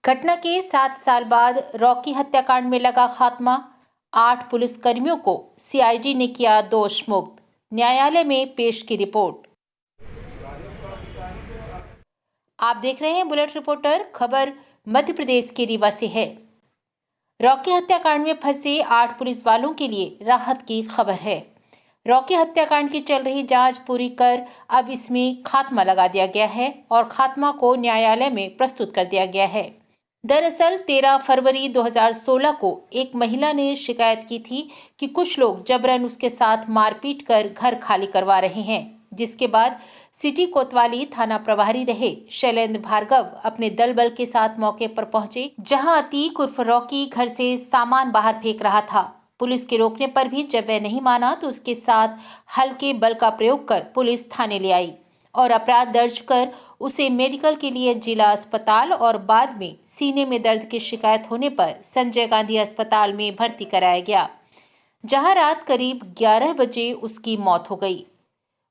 घटना के 7 साल बाद रॉकी हत्याकांड में लगा खात्मा। 8 पुलिसकर्मियों को सीआईडी ने किया दोष मुक्त। न्यायालय में पेश की रिपोर्ट। आप देख रहे हैं बुलेट रिपोर्टर। खबर मध्य प्रदेश के रीवा से है। रॉकी हत्याकांड में फंसे 8 पुलिस वालों के लिए राहत की खबर है। रॉकी हत्याकांड की चल रही जांच पूरी कर अब इसमें खात्मा लगा दिया गया है और खात्मा को न्यायालय में प्रस्तुत कर दिया गया है। दरअसल 13 फरवरी 2016 को एक महिला ने शिकायत की थी कि कुछ लोग जबरन उसके साथ मारपीट कर घर खाली करवा रहे हैं, जिसके बाद सिटी कोतवाली थाना प्रभारी रहे शैलेंद्र भार्गव अपने दल बल के साथ मौके पर पहुंचे, जहां अतीक उर्फ रॉकी घर से सामान बाहर फेंक रहा था। पुलिस के रोकने पर भी जब वह नहीं माना तो उसके साथ हल्के बल का प्रयोग कर पुलिस थाने ले आई और अपराध दर्ज कर उसे मेडिकल के लिए जिला अस्पताल और बाद में सीने में दर्द की शिकायत होने पर संजय गांधी अस्पताल में भर्ती कराया गया, जहां रात करीब 11 बजे उसकी मौत हो गई।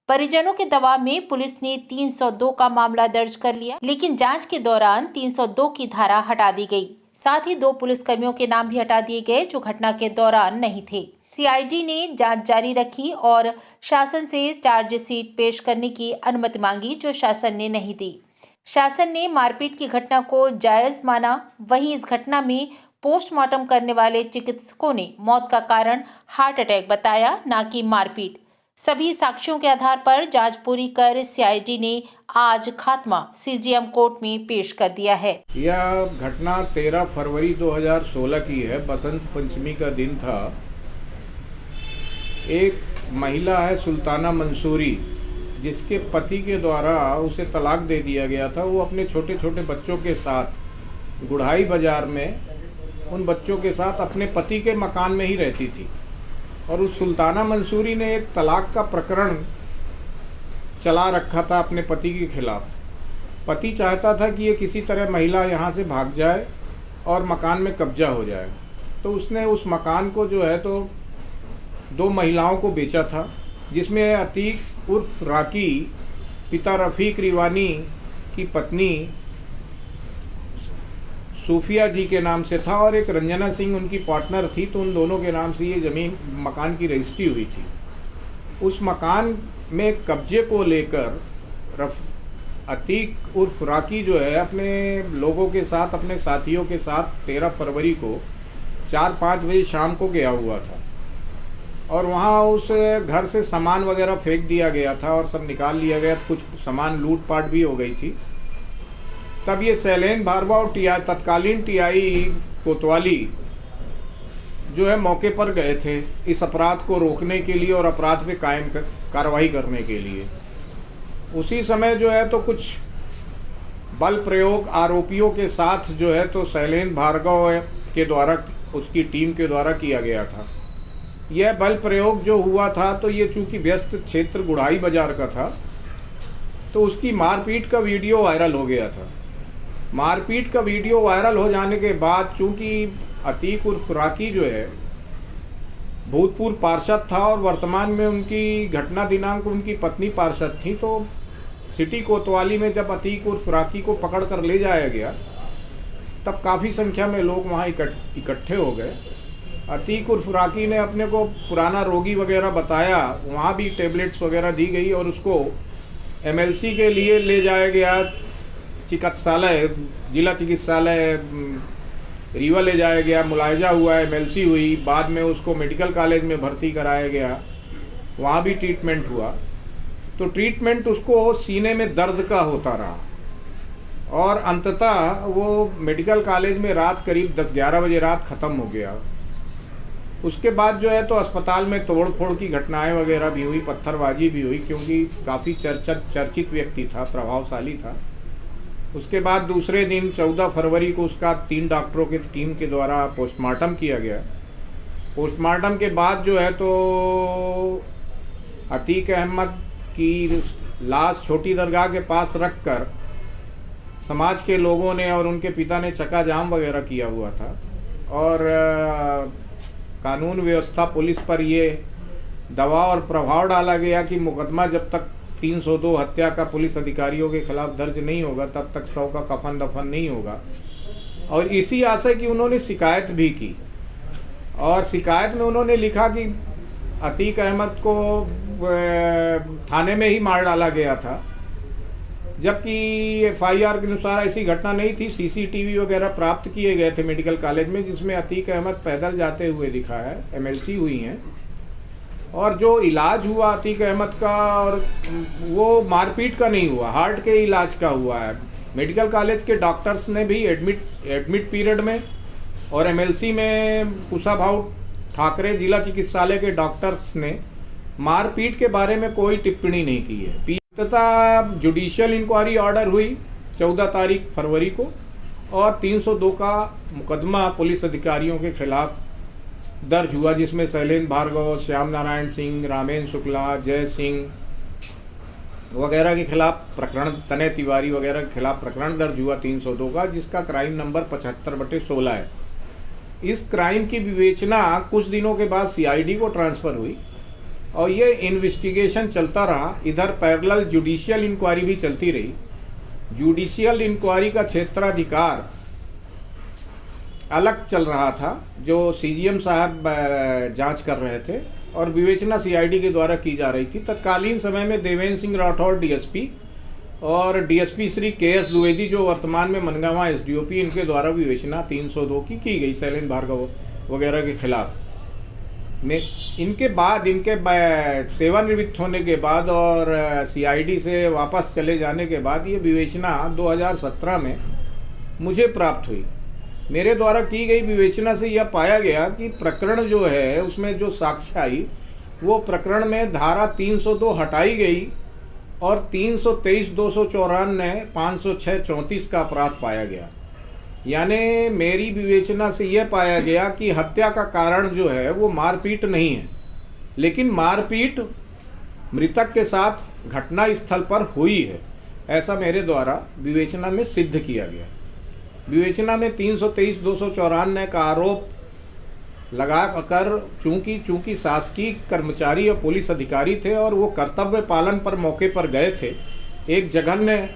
परिजनों के दबाव में पुलिस ने 302 का मामला दर्ज कर लिया, लेकिन जांच के दौरान 302 की धारा हटा दी गई। साथ ही 2 पुलिसकर्मियों के नाम भी हटा दिए गए जो घटना के दौरान नहीं थे। सीआईडी ने जांच जारी रखी और शासन से चार्जशीट पेश करने की अनुमति मांगी, जो शासन ने नहीं दी। शासन ने मारपीट की घटना को जायज माना। वहीं इस घटना में पोस्टमार्टम करने वाले चिकित्सकों ने मौत का कारण हार्ट अटैक बताया, ना कि मारपीट। सभी साक्ष्यों के आधार पर जांच पूरी कर सीआईडी ने आज खात्मा सीजीएम कोर्ट में पेश कर दिया है। यह घटना 13 फरवरी 2016 की है। बसंत पंचमी का दिन था। एक महिला है सुल्ताना मंसूरी, जिसके पति के द्वारा उसे तलाक दे दिया गया था। वो अपने छोटे छोटे बच्चों के साथ गुढ़ाई बाजार में उन बच्चों के साथ अपने पति के मकान में ही रहती थी और उस सुल्ताना मंसूरी ने एक तलाक का प्रकरण चला रखा था अपने पति के खिलाफ। पति चाहता था कि ये किसी तरह महिला यहाँ से भाग जाए और मकान में कब्जा हो जाए, तो उसने उस मकान को जो है तो 2 महिलाओं को बेचा था, जिसमें अतीक उर्फ राकी पिता रफ़ीक रिवानी की पत्नी सूफिया जी के नाम से था और एक रंजना सिंह उनकी पार्टनर थी। तो उन दोनों के नाम से ये ज़मीन मकान की रजिस्ट्री हुई थी। उस मकान में कब्जे को लेकर अतीक उर्फ राकी जो है अपने लोगों के साथ, अपने साथियों के साथ 13 फरवरी को 4-5 बजे शाम को गया हुआ था और वहाँ उस घर से सामान वगैरह फेंक दिया गया था और सब निकाल लिया गया था। कुछ सामान लूटपाट भी हो गई थी। तब ये शैलेंद्र भार्गव और तत्कालीन टीआई कोतवाली जो है मौके पर गए थे इस अपराध को रोकने के लिए और अपराध पे कायम कार्रवाई करने के लिए। उसी समय जो है तो कुछ बल प्रयोग आरोपियों के साथ जो है तो शैलेंद्र भार्गव के द्वारा, उसकी टीम के द्वारा किया गया था। यह बल प्रयोग जो हुआ था तो ये चूँकि व्यस्त क्षेत्र गुढ़ाई बाजार का था, तो उसकी मारपीट का वीडियो वायरल हो गया था। मारपीट का वीडियो वायरल हो जाने के बाद चूँकि अतीक उर्फ राकी जो है भूतपूर्व पार्षद था और वर्तमान में उनकी घटना दिनांक उनकी पत्नी पार्षद थी, तो सिटी कोतवाली में जब अतीक उर्फ राकी को पकड़ कर ले जाया गया तब काफ़ी संख्या में लोग वहाँ इकट्ठे हो गए। अतीक उर्फ राकी ने अपने को पुराना रोगी वगैरह बताया, वहाँ भी टेबलेट्स वगैरह दी गई और उसको एमएलसी के लिए ले जाया गया। चिकित्सालय, जिला चिकित्सालय रीवा ले जाया गया, मुलायजा हुआ, एमएलसी हुई, बाद में उसको मेडिकल कॉलेज में भर्ती कराया गया, वहाँ भी ट्रीटमेंट हुआ। तो ट्रीटमेंट उसको सीने में दर्द का होता रहा और अंततः वो मेडिकल कॉलेज में रात करीब 10-11 बजे रात ख़त्म हो गया। उसके बाद जो है तो अस्पताल में तोड़ फोड़ की घटनाएं वगैरह भी हुई, पत्थरबाजी भी हुई, क्योंकि काफ़ी चर्चित व्यक्ति था, प्रभावशाली था। उसके बाद दूसरे दिन 14 फरवरी को उसका 3 डॉक्टरों की टीम के द्वारा पोस्टमार्टम किया गया। पोस्टमार्टम के बाद जो है तो अतीक अहमद की लाश छोटी दरगाह के पास रखकर समाज के लोगों ने और उनके पिता ने चक्का जाम वगैरह किया हुआ था और कानून व्यवस्था पुलिस पर ये दबाव और प्रभाव डाला गया कि मुकदमा जब तक 302 हत्या का पुलिस अधिकारियों के खिलाफ दर्ज नहीं होगा तब तक 100 का कफन दफन नहीं होगा। और इसी आशय की उन्होंने शिकायत भी की। और शिकायत में उन्होंने लिखा कि अतीक अहमद को थाने में ही मार डाला गया था, जबकि एफआईआर के अनुसार ऐसी घटना नहीं थी। सीसीटीवी वगैरह प्राप्त किए गए थे मेडिकल कॉलेज में, जिसमें अतीक अहमद पैदल जाते हुए दिखा है, एमएलसी हुई हैं। और जो इलाज हुआ अतीक अहमद का, और वो मारपीट का नहीं हुआ, हार्ट के इलाज का हुआ है। मेडिकल कॉलेज के डॉक्टर्स ने भी एडमिट पीरियड में और एमएलसी में कुशाभाऊ ठाकरे जिला चिकित्सालय के डॉक्टर्स ने मारपीट के बारे में कोई टिप्पणी नहीं की है। तथा जुडिशियल इंक्वायरी ऑर्डर हुई 14 तारीख फरवरी को, और 302 का मुकदमा पुलिस अधिकारियों के खिलाफ दर्ज हुआ, जिसमें शैलेंद्र भार्गव, श्याम नारायण सिंह, रामेन शुक्ला, जय सिंह वगैरह के खिलाफ प्रकरण, तनय तिवारी वगैरह के खिलाफ प्रकरण दर्ज हुआ 302 का, जिसका क्राइम नंबर 75/16 है। इस क्राइम की विवेचना कुछ दिनों के बाद सीआईडी को ट्रांसफ़र हुई और ये इन्वेस्टिगेशन चलता रहा। इधर पैरेलल जुडिशियल इंक्वायरी भी चलती रही। जुडिशियल इंक्वायरी का क्षेत्राधिकार अलग चल रहा था, जो सीजीएम साहब जांच कर रहे थे, और विवेचना सीआईडी के द्वारा की जा रही थी। तत्कालीन समय में देवेंद्र सिंह राठौर डीएसपी और डीएसपी श्री केएस द्विवेदी, जो वर्तमान में मनगांवा एसडीओपी, इनके द्वारा विवेचना 302 की गई शैलेंद्र भार्गव वगैरह के खिलाफ में। इनके बाद, इनके सेवानिवृत्त होने के बाद और सीआईडी से वापस चले जाने के बाद ये विवेचना 2017 में मुझे प्राप्त हुई। मेरे द्वारा की गई विवेचना से यह पाया गया कि प्रकरण जो है उसमें जो साक्ष्य आई, वो प्रकरण में धारा 302 हटाई गई और 323, 294, 506, 34 का अपराध पाया गया। यानी मेरी विवेचना से यह पाया गया कि हत्या का कारण जो है वो मारपीट नहीं है, लेकिन मारपीट मृतक के साथ घटना स्थल पर हुई है, ऐसा मेरे द्वारा विवेचना में सिद्ध किया गया। विवेचना में 323, 294 का आरोप लगा कर, चूंकि शासकीय कर्मचारी और पुलिस अधिकारी थे और वो कर्तव्य पालन पर मौके पर गए थे, एक जघन्य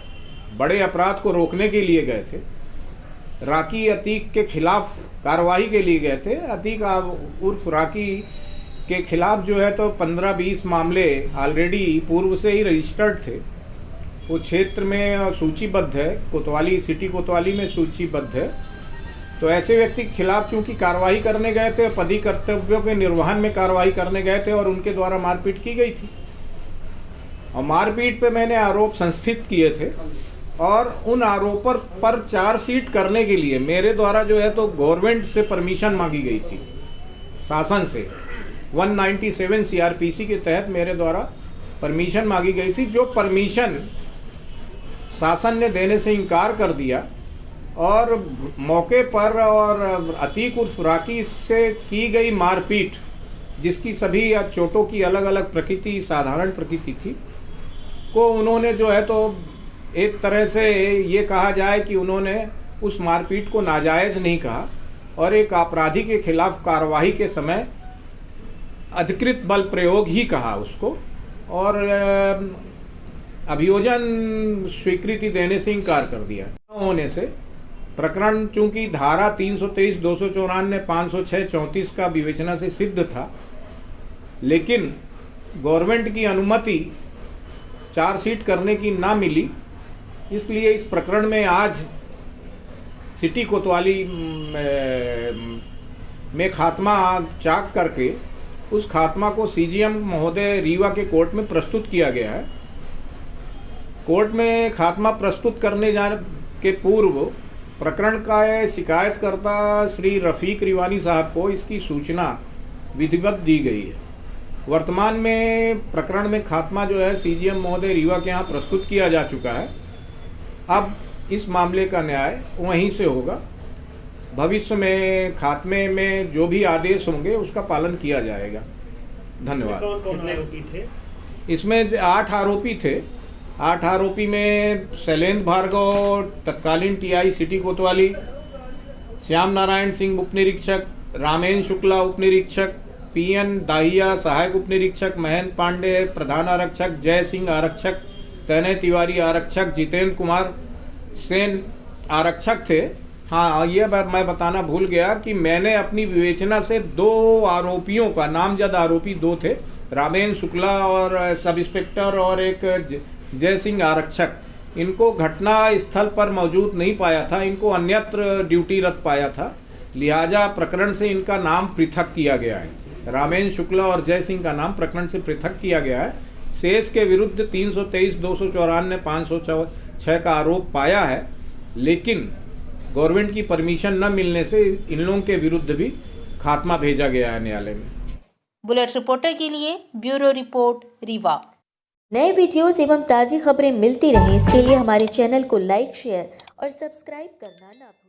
बड़े अपराध को रोकने के लिए गए थे, राकी अतीक के खिलाफ कार्रवाई के लिए गए थे। अतीक उर्फ राकी के खिलाफ जो है तो 15-20 मामले ऑलरेडी पूर्व से ही रजिस्टर्ड थे, वो क्षेत्र में सूचीबद्ध है, कोतवाली, सिटी कोतवाली में सूचीबद्ध है। तो ऐसे व्यक्ति के खिलाफ चूंकि कार्रवाई करने गए थे, पदी कर्तव्यों के निर्वहन में कार्रवाई करने गए थे और उनके द्वारा मारपीट की गई थी, और मारपीट पे मैंने आरोप संस्थित किए थे। और उन आरोपों पर चार्जशीट करने के लिए मेरे द्वारा जो है तो गवर्नमेंट से परमिशन मांगी गई थी, शासन से 197 सीआरपीसी के तहत मेरे द्वारा परमिशन मांगी गई थी, जो परमिशन शासन ने देने से इनकार कर दिया। और मौके पर और अतीक उर्फ राकी से की गई मारपीट, जिसकी सभी चोटों की अलग अलग प्रकृति, साधारण प्रकृति थी, को उन्होंने जो है तो एक तरह से ये कहा जाए कि उन्होंने उस मारपीट को नाजायज़ नहीं कहा और एक अपराधी के खिलाफ कार्रवाई के समय अधिकृत बल प्रयोग ही कहा उसको, और अभियोजन स्वीकृति देने से इनकार कर दिया। होने से प्रकरण चूंकि धारा 323, 294, 506, 34 का विवेचना से सिद्ध था, लेकिन गवर्नमेंट की अनुमति चार्जशीट करने की ना मिली, इसलिए इस प्रकरण में आज सिटी कोतवाली में खात्मा चाक करके उस खात्मा को सीजीएम महोदय रीवा के कोर्ट में प्रस्तुत किया गया है। कोर्ट में खात्मा प्रस्तुत करने जाने के पूर्व प्रकरण का शिकायतकर्ता श्री रफ़ीक रिवानी साहब को इसकी सूचना विधिवत दी गई है। वर्तमान में प्रकरण में खात्मा जो है सीजीएम महोदय रीवा के यहाँ प्रस्तुत किया जा चुका है। अब इस मामले का न्याय वहीं से होगा। भविष्य में खात्मे में जो भी आदेश होंगे उसका पालन किया जाएगा। धन्यवाद। कितने आरोपी थे? इसमें 8 आरोपी थे। 8 आरोपी में शैलेंद्र भार्गव तत्कालीन टीआई सिटी कोतवाली, श्याम नारायण सिंह उप निरीक्षक, रामेन शुक्ला उप निरीक्षक, पीएन दाहिया सहायक उप निरीक्षक, महेंद्र पांडे प्रधान आरक्षक, जय सिंह आरक्षक, तनय तिवारी आरक्षक, जितेंद्र कुमार सेन आरक्षक थे हाँ, ये बात मैं बताना भूल गया कि मैंने अपनी विवेचना से 2 आरोपियों का, नामजद आरोपी 2 थे, रामेंद्र शुक्ला और सब इंस्पेक्टर और एक जय सिंह आरक्षक, इनको घटना स्थल पर मौजूद नहीं पाया था, इनको अन्यत्र ड्यूटीरत पाया था। लिहाजा प्रकरण से इनका नाम पृथक किया गया है। रामेंद्र शुक्ला और जय सिंह का नाम प्रकरण से पृथक किया गया है। शेष के विरुद्ध 323, 294, 506 का आरोप पाया है, लेकिन गवर्नमेंट की परमिशन न मिलने से इन लोगों के विरुद्ध भी खात्मा भेजा गया है न्यायालय में। बुलेट रिपोर्टर के लिए ब्यूरो रिपोर्ट रीवा। नए वीडियोस एवं ताज़ी खबरें मिलती रहें, इसके लिए हमारे चैनल को लाइक, शेयर और सब्सक्राइब करना ना भूलें।